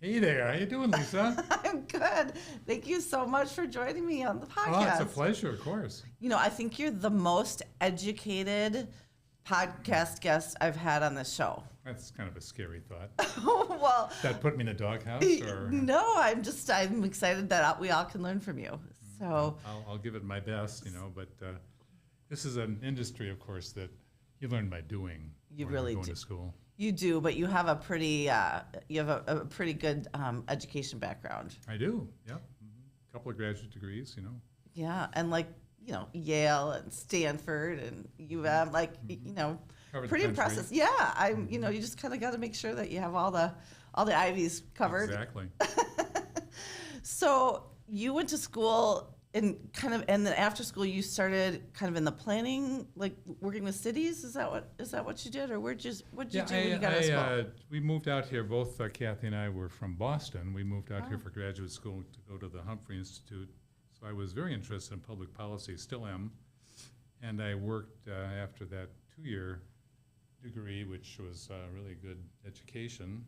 Hey there, how you doing, Lisa? I'm good. Thank you so much for joining me on the podcast. Oh, it's a pleasure, of course. You know, I think you're the most educated podcast guest I've had on this show. That's kind of a scary thought. Well, That put me in a doghouse, or no, I'm excited that we all can learn from you. So I'll give it my best, but this is an industry, of course, that you learn by doing. You when really you're going do. to school. You do, but you have a pretty good education background. I do. Yep. A couple of graduate degrees. Yeah, and Yale and Stanford and UM, Covered pretty the country. impressive. Yeah, you just kind of got to make sure that you have all the Ivies covered. Exactly. So you went to school and then after school you started kind of in the planning, like working with cities. Is that what you did, or what did you do when you got out of school? We moved out here. Both Kathy and I were from Boston. We moved out here for graduate school to go to the Humphrey Institute. So I was very interested in public policy, still am. And I worked after that 2-year degree, which was really good education,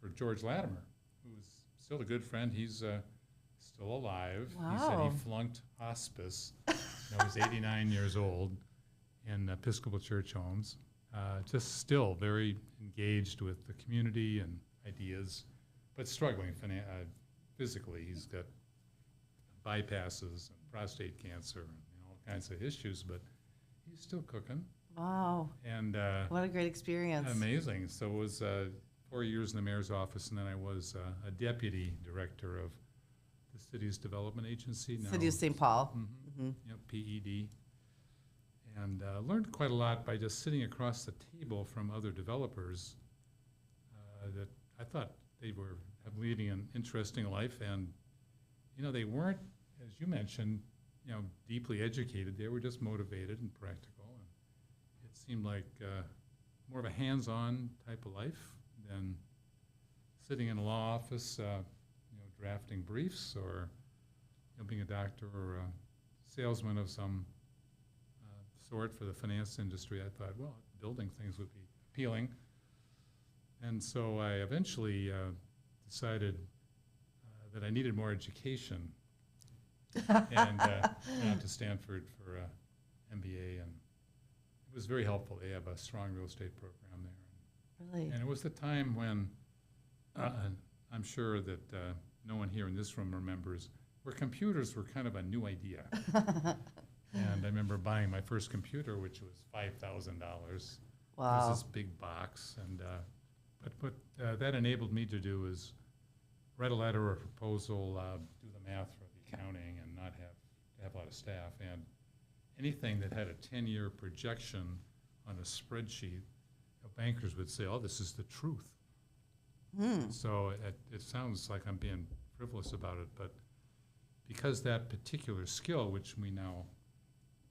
for George Latimer, who's still a good friend. He's still alive. Wow. He said he flunked hospice. He was 89 years old in Episcopal church homes. Just still very engaged with the community and ideas, but struggling physically. He's got bypasses and prostate cancer and all kinds of issues, but he's still cooking. Wow. And what a great experience. amazing. So it was 4 years in the mayor's office, and then I was a deputy director of the city's development agency. City of St. Paul. Mm-hmm. Yep, PED. And learned quite a lot by just sitting across the table from other developers that I thought they were leading an interesting life. And, they weren't, as you mentioned, deeply educated. They were just motivated and practical. And it seemed like more of a hands-on type of life than sitting in a law office, drafting briefs, or being a doctor or a salesman of some sort for the finance industry. I thought, well, building things would be appealing. And so I eventually decided that I needed more education and went out to Stanford for an MBA, and it was very helpful. They have a strong real estate program there. Really? And it was the time when I'm sure that no one here in this room remembers, where computers were kind of a new idea. And I remember buying my first computer, which was $5,000. Wow. It was this big box. And but what that enabled me to do is write a letter or proposal, do the math for the accounting, and not have a lot of staff. And anything that had a 10-year projection on a spreadsheet, bankers would say, oh, this is the truth. So it sounds like I'm being frivolous about it, but because that particular skill, which we now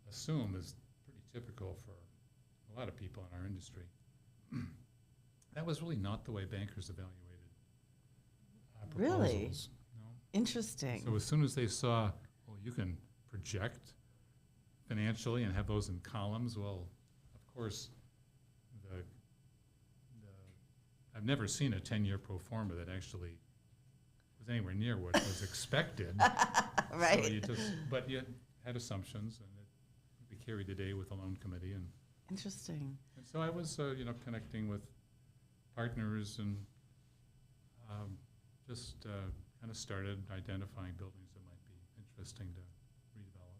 assume is pretty typical for a lot of people in our industry, that was really not the way bankers evaluated proposals. Really? Interesting. So as soon as they saw, well, you can project financially and have those in columns, well, of course, I've never seen a 10-year pro forma that actually was anywhere near what was expected. Right. So but you had assumptions, and we carried the day with the loan committee. And Interesting. so I was, connecting with partners and just kind of started identifying buildings that might be interesting to redevelop.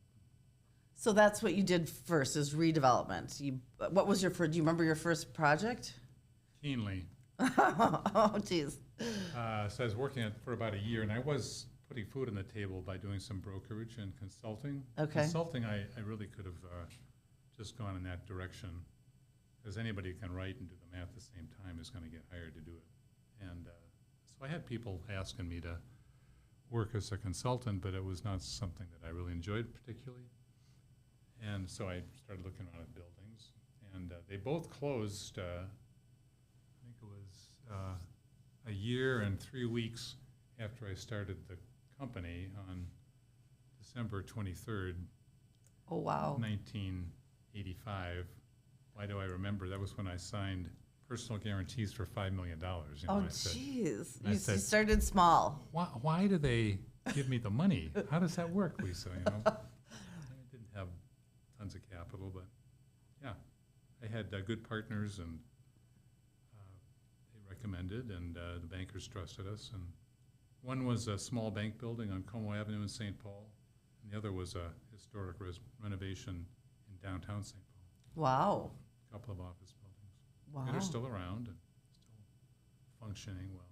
So that's what you did first, is redevelopment. What was do you remember your first project? Keenly. Oh, geez. So I was working for about a year, and I was putting food on the table by doing some brokerage and consulting. Okay. Consulting, I really could have just gone in that direction, because anybody who can write and do the math at the same time is going to get hired to do it. And so I had people asking me to work as a consultant, but it was not something that I really enjoyed particularly. And so I started looking around at buildings, and they both closed, I think it was a year and 3 weeks after I started the company on December 23rd, Oh, wow. 1985. Why do I remember? That was when I signed personal guarantees for $5 million. You know, Oh, I said, jeez. I You said, started small. why do they give me the money? How does that work, Lisa? You know, I didn't have tons of capital, but yeah, I had good partners, and they recommended, and the bankers trusted us. And one was a small bank building on Como Avenue in St. Paul, and the other was a historic renovation in downtown St. Paul. Wow. A couple of office buildings. Wow. They're still around and still functioning well.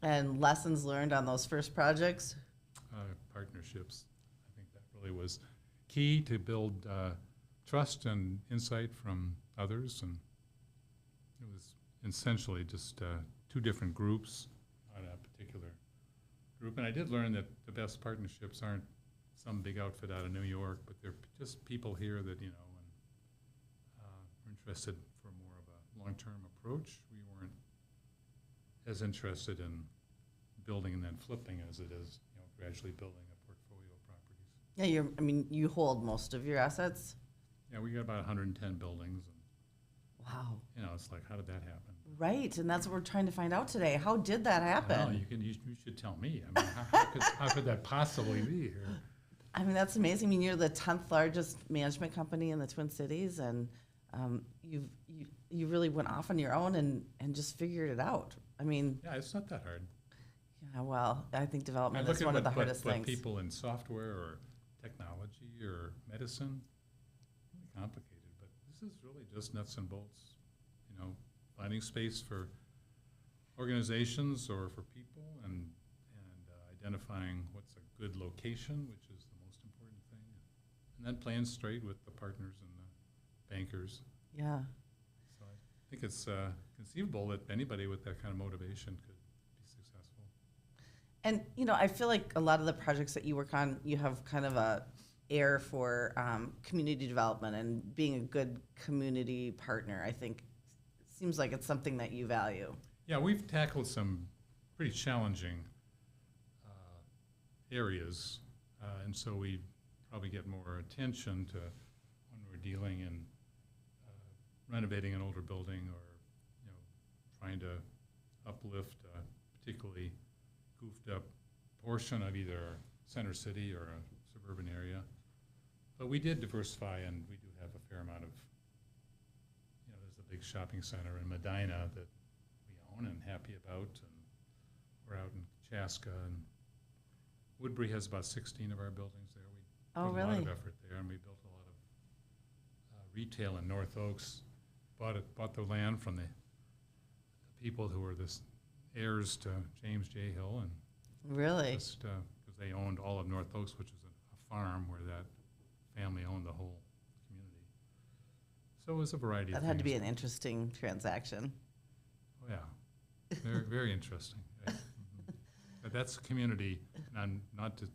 And lessons learned on those first projects? Partnerships. I think that really was key to build trust and insight from others. And it was essentially just two different groups on a particular group. And I did learn that the best partnerships aren't some big outfit out of New York, but they're just people here that, you know, and were interested for more of a long-term approach. We weren't as interested in building and then flipping as it is, you know, gradually building a portfolio of properties. Yeah, you hold most of your assets? Yeah, we got about 110 buildings, and Wow. you know, it's like, how did that happen? Right, and that's what we're trying to find out today. How did that happen? Well, you should tell me. I mean, how could that possibly be here? I mean, that's amazing. I mean, you're the 10th largest management company in the Twin Cities, and you really went off on your own and just figured it out. I mean, Yeah, it's not that hard. yeah, well, I think I development look is at one of the what hardest things. people in software or technology or medicine, really complicated, but this is really just nuts and bolts. You know, finding space for organizations or for people, and identifying what's a good location, which is the most important thing, and then playing straight with the partners and the bankers. Yeah. So I think it's conceivable that anybody with that kind of motivation could be successful. And, you know, I feel like a lot of the projects that you work on, you have kind of a air for community development and being a good community partner. I think it seems like it's something that you value. Yeah, we've tackled some pretty challenging areas, and so we probably get more attention to when we're dealing in renovating an older building, or, you know, trying to uplift a particularly goofed up portion of either center city or a suburban area. But we did diversify, and we do have a fair amount of, you know, there's a big shopping center in Medina that we own and happy about, and we're out in Chaska, and Woodbury has about 16 of our buildings there. We Oh, put a lot really? of effort there, and we built a lot of retail in North Oaks. Bought the land from the people who were the heirs to James J. Hill, and Really? just because they owned all of North Oaks, which is a farm where that family owned the whole community. So it was a variety of That things. had to be an interesting transaction. Oh, yeah, very, very interesting. Right? Mhm. But that's a community, not to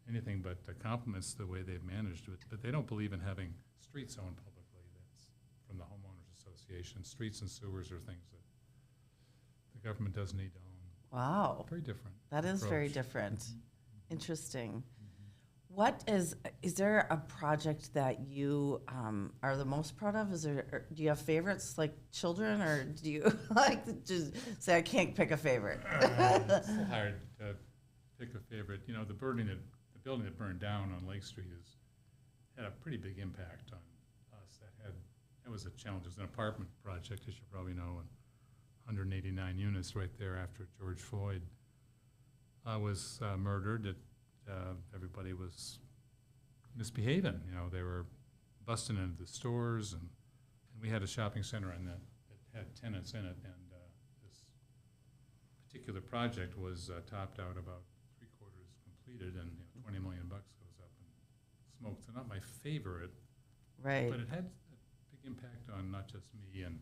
anything but compliments the way they've managed it. But they don't believe in having streets owned publicly. That's from the homeowners association. Streets and sewers are things that the government doesn't need to own. Wow. Very different. That is very approach. different. Interesting. What is there a project that you are the most proud of? Do you have favorites like children, or do you like to just say, I can't pick a favorite? It's hard to pick a favorite. You know, the building that burned down on Lake Street had a pretty big impact on us. That was a challenge. It was an apartment project, as you probably know, and 189 units right there after George Floyd was murdered. Everybody was misbehaving. You know, they were busting into the stores, and we had a shopping center on that had tenants in it, and this particular project was topped out about 3/4 completed, and, you know, $20 million goes up in smoke. So not my favorite, Right. but it had a big impact on not just me and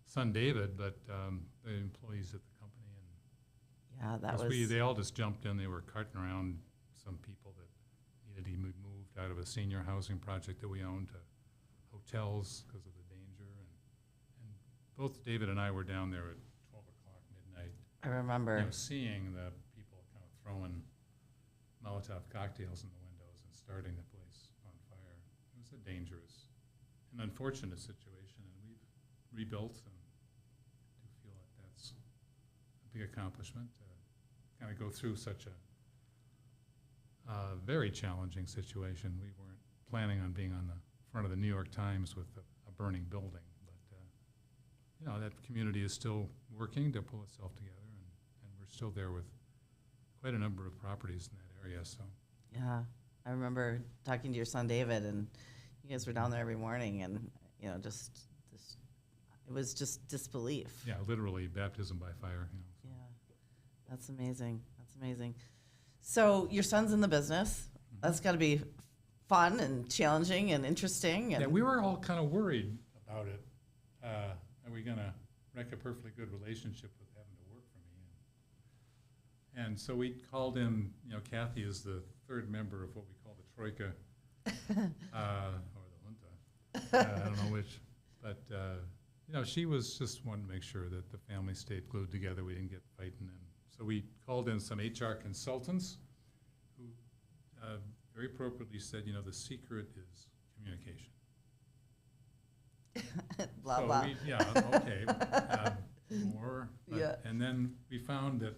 son David, but the employees at the company. And Yeah, that was. they all just jumped in. They were carting around some people that needed to be moved out of a senior housing project that we owned to hotels because of the danger. And both David and I were down there at 12 o'clock midnight, I remember. you know, seeing the people kind of throwing Molotov cocktails in the windows and starting the place on fire. It was a dangerous and unfortunate situation, and we've rebuilt, and I do feel that that's a big accomplishment to kind of go through such a very challenging situation. We weren't planning on being on the front of the New York Times with a burning building, but you know, that community is still working to pull itself together, and we're still there with quite a number of properties in that area. So Yeah, I remember talking to your son David, and you guys were down there every morning, and you know, just it was just disbelief. yeah, literally baptism by fire. You know, so. Yeah, that's amazing. That's amazing. So your son's in the business. That's got to be fun and challenging and interesting. And Yeah, we were all kind of worried about it. Are we going to wreck a perfectly good relationship with having to work for me? And so we called in, you know, Kathy is the third member of what we call the Troika, or the Junta. I don't know which. But, you know, she was just wanting to make sure that the family stayed glued together. We didn't get fighting. And so we called in some HR consultants who very appropriately said, you know, the secret is communication. blah So blah. Okay, more. Yeah. And then we found that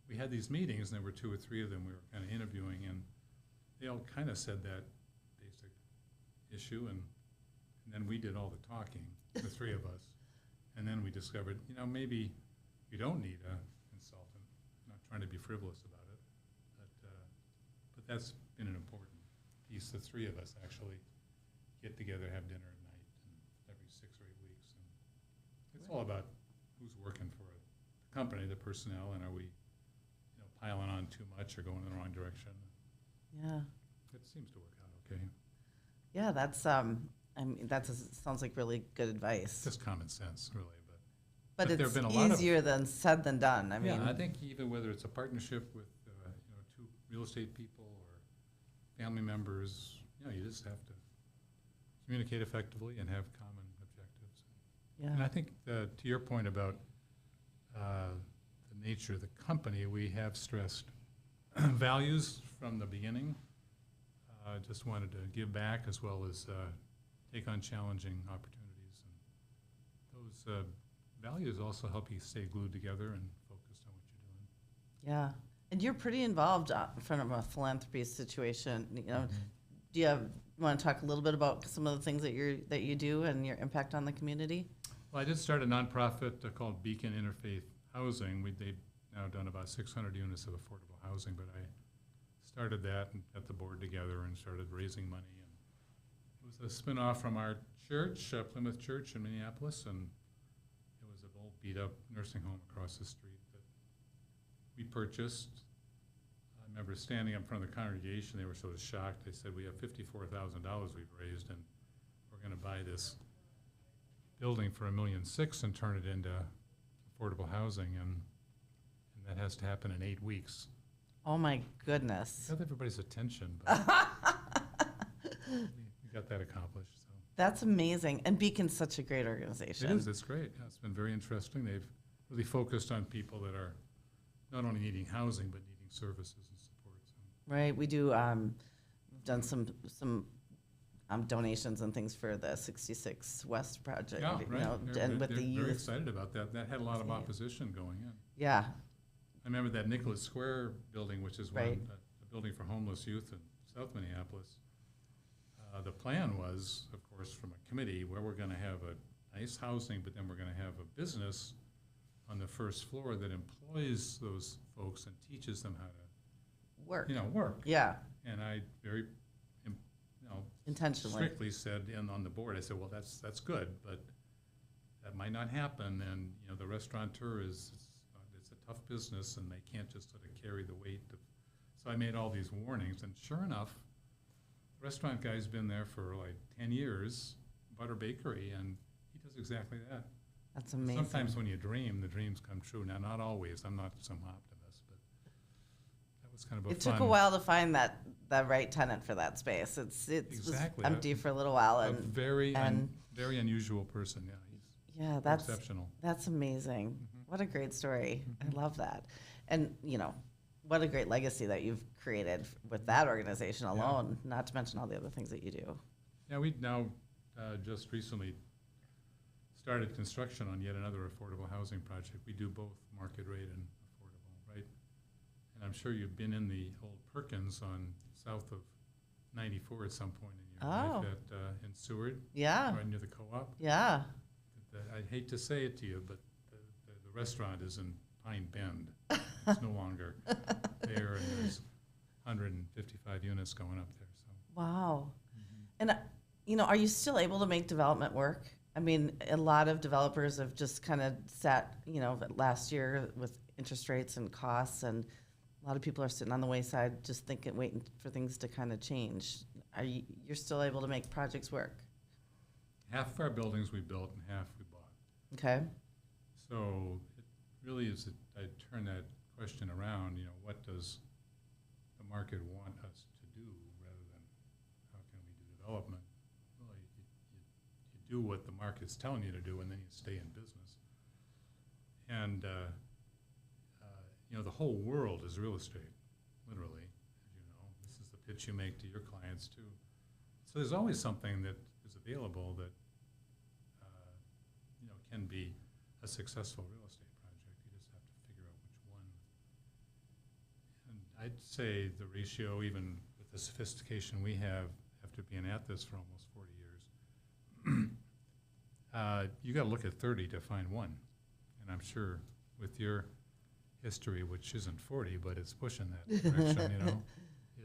we had these meetings, and there were 2 or 3 of them we were kind of interviewing, and they all kind of said that basic issue, and then we did all the talking, the 3 of us. And then we discovered, you know, maybe we don't need a consultant. I'm not trying to be frivolous about it, but that's been an important piece. The 3 of us actually get together, have dinner at night, and every 6 or 8 weeks. And it's all about who's working for the company, the personnel, and are we, you know, piling on too much or going in the wrong direction. Yeah. It seems to work out okay. Yeah, that's I mean, sounds like really good advice. It's just common sense, really. But there it's have been a lot of- easier than said than done. I mean, Yeah, I think even whether it's a partnership with, you know, 2 real estate people or family members, you know, you just have to communicate effectively and have common objectives. And yeah. I think to your point about the nature of the company, we have stressed values from the beginning. Just wanted to give back as well as take on challenging opportunities. And those values also help you stay glued together and focused on what you're doing. Yeah. And you're pretty involved from a philanthropy situation. You know, do you want to talk a little bit about some of the things that you do and your impact on the community? Well, I did start a nonprofit called Beacon Interfaith Housing. They've now done about 600 units of affordable housing, but I started that and got the board together and started raising money. And it was a spinoff from our church, Plymouth Church in Minneapolis, and it was an old beat-up nursing home across the street that we purchased. I remember standing up in front of the congregation. They were sort of shocked. They said, we have $54,000 we've raised, and we're going to buy this building for $1.6 million and turn it into affordable housing, and that has to happen in 8 weeks. Oh my goodness. Got everybody's attention, but we got that accomplished. So That's amazing. And Beacon's such a great organization. it is. It's great. Yeah, it's been very interesting. They've really focused on people that are not only needing housing but needing services and support. So. Right. We do. We've done some donations and things for the 66 West project. Yeah, you right. know, They're and with the very youth. excited about that. That had a lot of Yeah. opposition going in. Yeah. I remember that Nicholas Square building, which is Right. a building for homeless youth in South Minneapolis. The plan was, of course, from a committee where we're going to have a nice housing, but then we're going to have a business on the first floor that employs those folks and teaches them how Work. to, work. Yeah. And I very, Intentionally. strictly said on the board, I said, well, that's good, but that might not happen. And, the restaurateur it's a tough business and they can't just sort of carry the weight of, so I made all these warnings. And sure enough, the restaurant guy's been there for like 10 years, Butter Bakery, and he does exactly that. That's amazing. Sometimes when you dream, the dreams come true. Now, not always. I'm not some optimist, but that was kind of a It fun. took a while to find the right tenant for that space. It Exactly. was empty for a little while, A and very, and- very unusual person. Yeah, yeah, he's that's exceptional. that's amazing. Mhm. What a great story. Mhm. I love that, and what a great legacy that you've created with that organization alone. Not to mention all the other things that you do. Yeah, we now just recently started construction on yet another affordable housing project. We do both market rate and affordable, right? And I'm sure you've been in the old Perkins on south of 94 at some point in your life in Seward, Yeah. right near the co-op. Yeah. I hate to say it to you, but the restaurant is in Pine Bend. It's no longer there, and there's 155 units going up there. So. Wow. And, are you still able to make development work? I mean, a lot of developers have just kind of sat, last year with interest rates and costs, and a lot of people are sitting on the wayside just waiting for things to kind of change. You're still able to make projects work? Half of our buildings we built and half we bought. Okay. So it really is, I turn that question around, what does the market want us to do rather than how can we do development? Well, you do what the market's telling you to do, and then you stay in business. And, the whole world is real estate, literally, as you know. This is the pitch you make to your clients, too. So there's always something that is available that, can be a successful real estate project. You just have to figure out which one. And I'd say the ratio, even with the sophistication we have after being at this for almost 40 years, you got to look at 30 to find one. And I'm sure with your history, which isn't 40, but it's pushing that direction,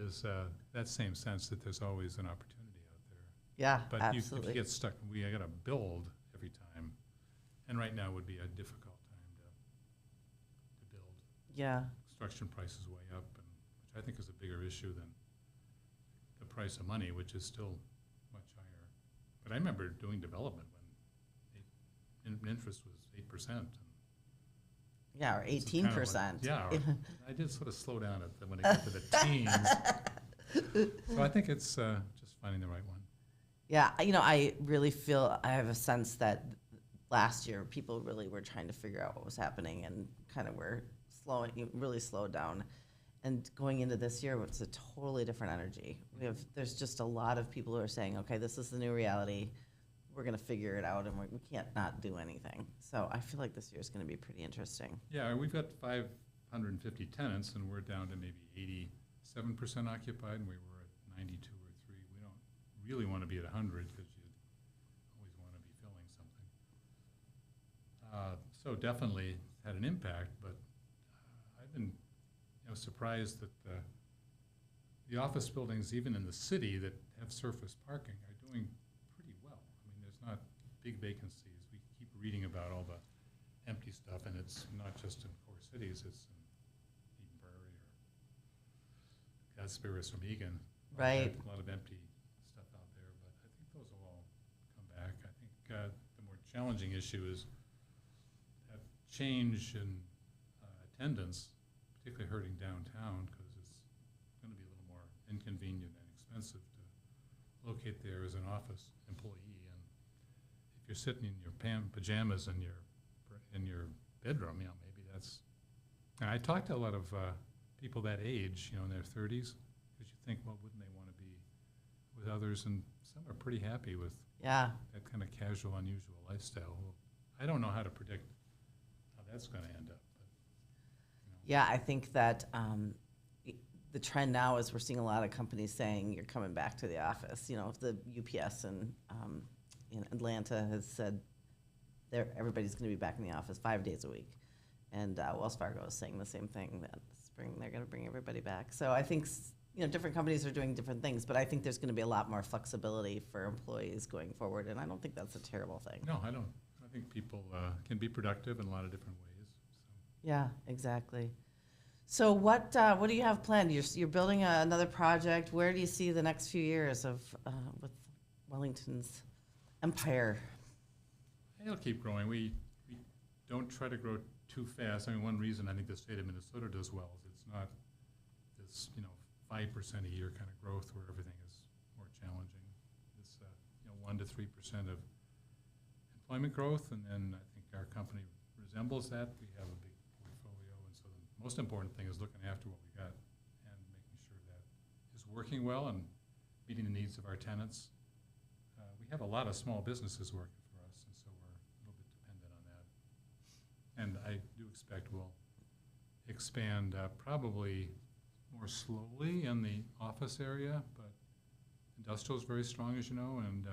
is that same sense that there's always an opportunity out there. Yeah, but absolutely. if you get stuck, we got to build every time. And right now would be a difficult time to build. Yeah. Construction prices way up, which I think is a bigger issue than the price of money, which is still much higher. But I remember doing development when interest was 8%. Yeah, or 18%. I did sort of slow down when it got to the teens. So I think it's just finding the right one. Yeah, I really feel, I have a sense that last year people really were trying to figure out what was happening and kind of were really slowed down. And going into this year, it's a totally different energy. There's just a lot of people who are saying, okay, this is the new reality. We're going to figure it out, and we can't not do anything. So I feel like this year is going to be pretty interesting. Yeah, we've got 550 tenants, and we're down to maybe 87% occupied, and we were at 92 or 3. We don't really want to be at 100 because you always want to be filling something. So definitely had an impact, but I've been surprised that the office buildings, even in the city, that have surface parking are doing pretty well. I mean, there's not big vacancies. We keep reading about all the empty stuff, and it's not just in core cities. It's in Eden Prairie or Godspirits or Beacon. Right. A lot of empty stuff out there, but I think those will all come back. I think the more challenging issue is that change in attendance, particularly hurting downtown, because it's going to be a little more inconvenient and expensive to locate there as an office employee. And if you're sitting in your pajamas in your bedroom, maybe that's. And I talk to a lot of people that age, in their 30s, because you think, well, wouldn't they want to be with others? And some are pretty happy with that kind of casual, unusual lifestyle. Well, I don't know how to predict how that's going to end up. Yeah, I think that the trend now is we're seeing a lot of companies saying you're coming back to the office. If the UPS in Atlanta has said everybody's going to be back in the office 5 days a week. And Wells Fargo is saying the same thing, that spring they're going to bring everybody back. So I think different companies are doing different things, but I think there's going to be a lot more flexibility for employees going forward, and I don't think that's a terrible thing. No, I don't. I think people can be productive in a lot of different ways. Yeah, exactly. So what do you have planned? You're building another project. Where do you see the next few years with Wellington's empire? It'll keep growing. We don't try to grow too fast. I mean, one reason I think the state of Minnesota does well is it's not this 5% a year kind of growth where everything is more challenging. It's 1 to 3% of employment growth, and then I think our company resembles that. We have a big portfolio, and so the most important thing is looking after what we got and making sure that is working well and meeting the needs of our tenants. We have a lot of small businesses working for us, and so we're a little And I do expect we'll expand probably more slowly in the office area, but industrial is very strong, as you know, and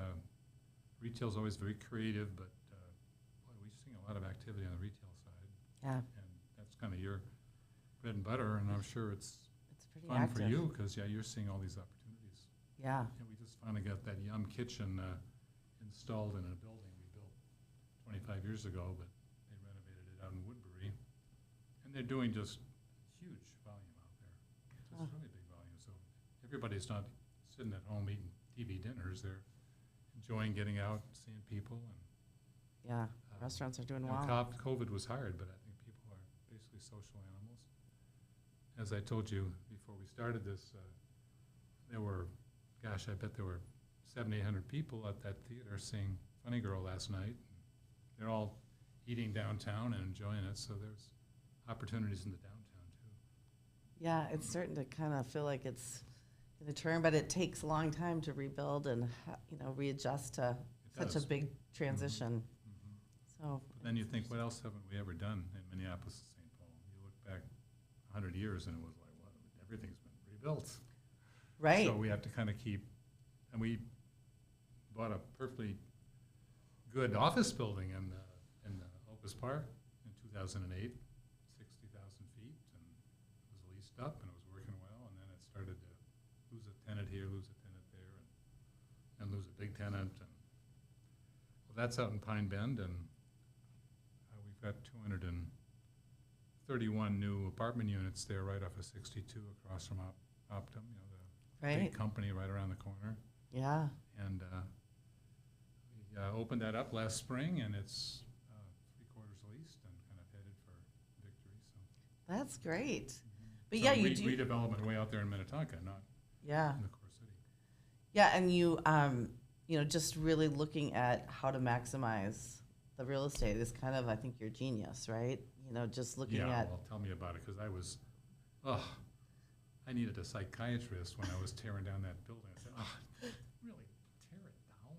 retail is always very creative, but boy, we've seen a lot of activity on the retail side. Yeah, And that's kind of your bread and butter, and I'm sure it's pretty fun active. for you, because, yeah, you're seeing all these opportunities. Yeah, And we just finally got that Yum Kitchen installed in a building we built 25 years ago, but they renovated it out in Woodbury. And they're doing just huge volume out there, just Oh. really big volume. So everybody's not sitting at home eating TV dinners. They're enjoying getting out, seeing people. And yeah, restaurants are doing you know, well. COVID was hard, but I think people are basically social animals. As I told you before we started this, there were, gosh, I bet there were 700, 800 people at that theater seeing Funny Girl last night. They're all eating downtown and enjoying it, so there's opportunities in the downtown too. Yeah, it's starting to kind of feel like it's going to turn, but it takes a long time to rebuild and, readjust to It such does. a big transition. Mhm. So, But then you think, what else haven't we ever done in Minneapolis and St. Paul? You look back 100 years and it was like, what, everything's been rebuilt. right, So we have to kind of keep, and we bought a perfectly good office building in Opus Park in 2008, 60,000 feet, and it was leased up and it was working well, and then it started to lose a tenant here, lose a tenant there, and lose a big tenant. And well, that's out in Pine Bend, and we've got 231 new apartment units there right off of 62 across from Optum, the right, big company right around the corner. yeah, And we opened that up last spring, and it's 3/4 leased and kind of headed for victory. So, that's great. But So yeah, you do, redevelopment way out there in Minnetonka, not yeah. in the core city. Yeah, and you, just really looking at how to maximize the real estate is kind of, I think, your genius, right? Just looking Yeah, at, well, tell me about it, because I needed a psychiatrist when I was tearing down that building. I said, really, tear it down?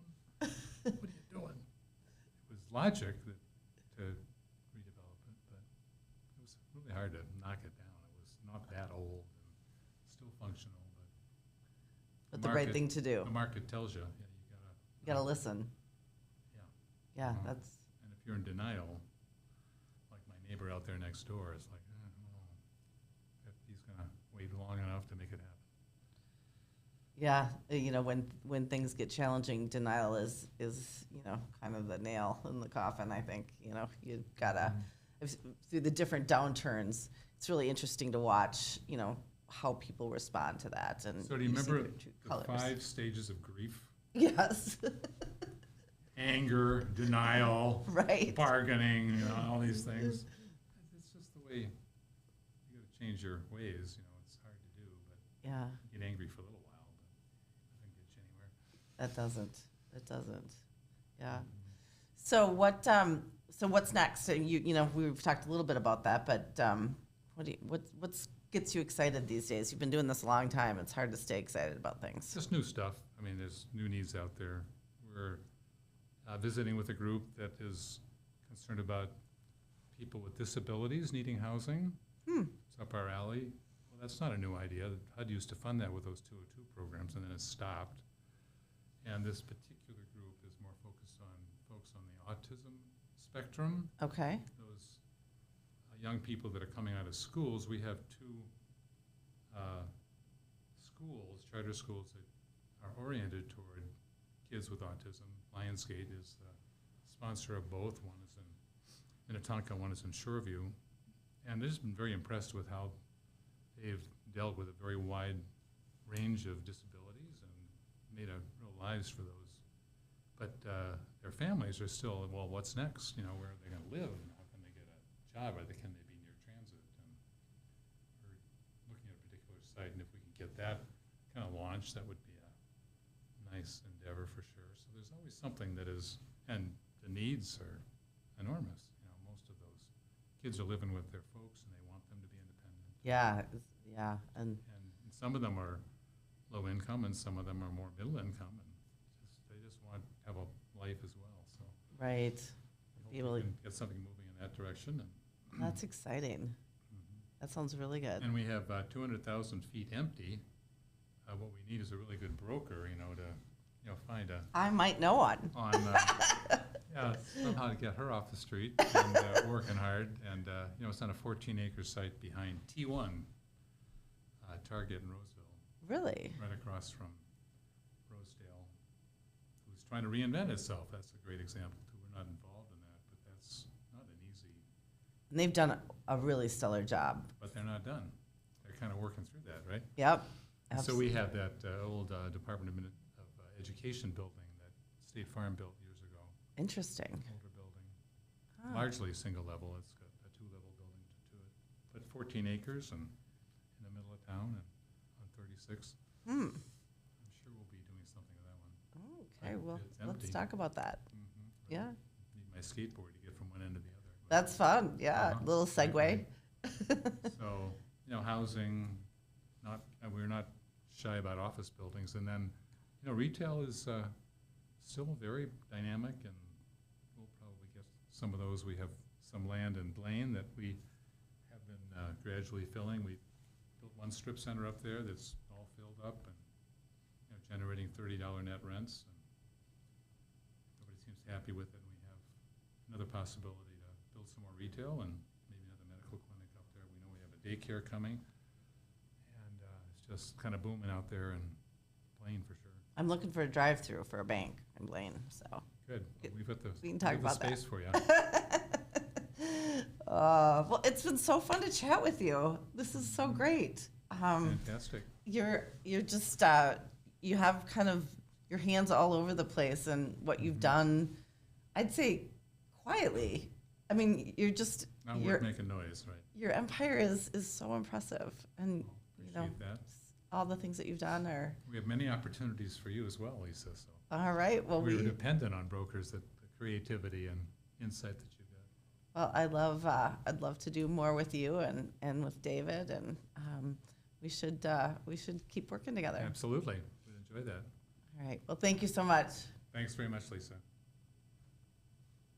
What are you doing? It was logic to redevelop it, but it was really hard to knock it down. It was not that old and still functional, but the right thing to do. the market tells you, yeah, You gotta listen. Yeah. Yeah, Uh-huh. that's, And if you're in denial, like my neighbor out there next door is like, if he's gonna wait long enough to make it happen. yeah, when things get challenging, denial is, kind of the nail in the coffin, I think. You gotta, through the different downturns, it's really interesting to watch, how people respond to that. And So do you see remember their true the colors. 5 stages of grief? Yes, Anger, denial, right. bargaining, all these things. It's just the way, you gotta change your ways, it's hard to do, but Yeah, you get angry for a little while, but it doesn't get you anywhere. it doesn't. Yeah. So what's next? And we've talked a little bit about that, but what gets you excited these days? You've been doing this a long time. It's hard to stay excited about things. Just new stuff. I mean, there's new needs out there. We're visiting with a group that is concerned about people with disabilities needing housing. It's up our alley. Well, that's not a new idea. HUD used to fund that with those 202 programs, and then it stopped. And this particular group is more focused on folks on the autism spectrum. Okay. Those young people that are coming out of schools. We have 2 schools, charter schools, that are oriented toward kids with autism. Lionsgate is the sponsor of both. One is in Minnetonka, one is in Shoreview. And they've just been very impressed with how they've dealt with a very wide range of disabilities and made a real lives for those. But their families are still, well, what's next? Where are they going to live? And how can they get a job? Can they be near transit? And we're looking at a particular site, and if we can get that kind of launched, that would be a nice endeavor for sure. So there's always something that is, and the needs are enormous. Most of those kids are living with their folks, and they want them to be independent. Yeah, and And some of them are low income, and some of them are more middle income, and they just want to have a life as well. So right. I hope Be able we to- can get something moving in that direction. That's exciting. That sounds really good. And we have 200,000 feet empty. What we need is a really good broker, to find I might know one. somehow to get her off the street and working hard. And, it's on a 14-acre site behind T1, Target in Roseville, Really? right across from Rosedale, who's trying to reinvent itself. That's a great example, too. We're not involved in that, but that's not an easy. And they've done a really stellar job. But they're not done. They're kind of working through that, right? Yep. And so we have that old Department of Education building that State Farm built years ago. Interesting. Older building, Oh. largely single level. It's got a 2-level building to it, but 14 acres and in the middle of town and on 36. I'm sure we'll be doing something with that one. Okay, well, It's let's empty. talk about that. But Yeah. I need my skateboard to get from one end to the other. But That's fun. Yeah. Uh-huh. Little segue. Right. So, housing, we're not shy about office buildings. And then, retail is still very dynamic, and we'll probably get some of those. We have some land in Blaine that we have been gradually filling. We built one strip center up there that's all filled up and generating $30 net rents. And everybody seems happy with it. And we have another possibility to build some more retail and maybe another medical clinic up there. We know we have a daycare coming, and it's just kind of booming out there in Blaine for sure. I'm looking for a drive-through for a bank in Blaine, so. Good. Well, we've got the, We can talk about that. space for you. Well, it's been so fun to chat with you. This is so great. Fantastic. You're just you have kind of your hands all over the place, and what you've done, I'd say, quietly. I mean, you're just Not worth making noise, right? your empire is so impressive, and Appreciate that. all the things that you've done are We have many opportunities for you as well, Lisa. So all right. Well, we're dependent on brokers, the creativity and insight that you've got. Well, I'd love to do more with you and with David, and we should keep working together. Absolutely. We'd enjoy that. All right. Well, thank you so much. Thanks very much, Lisa.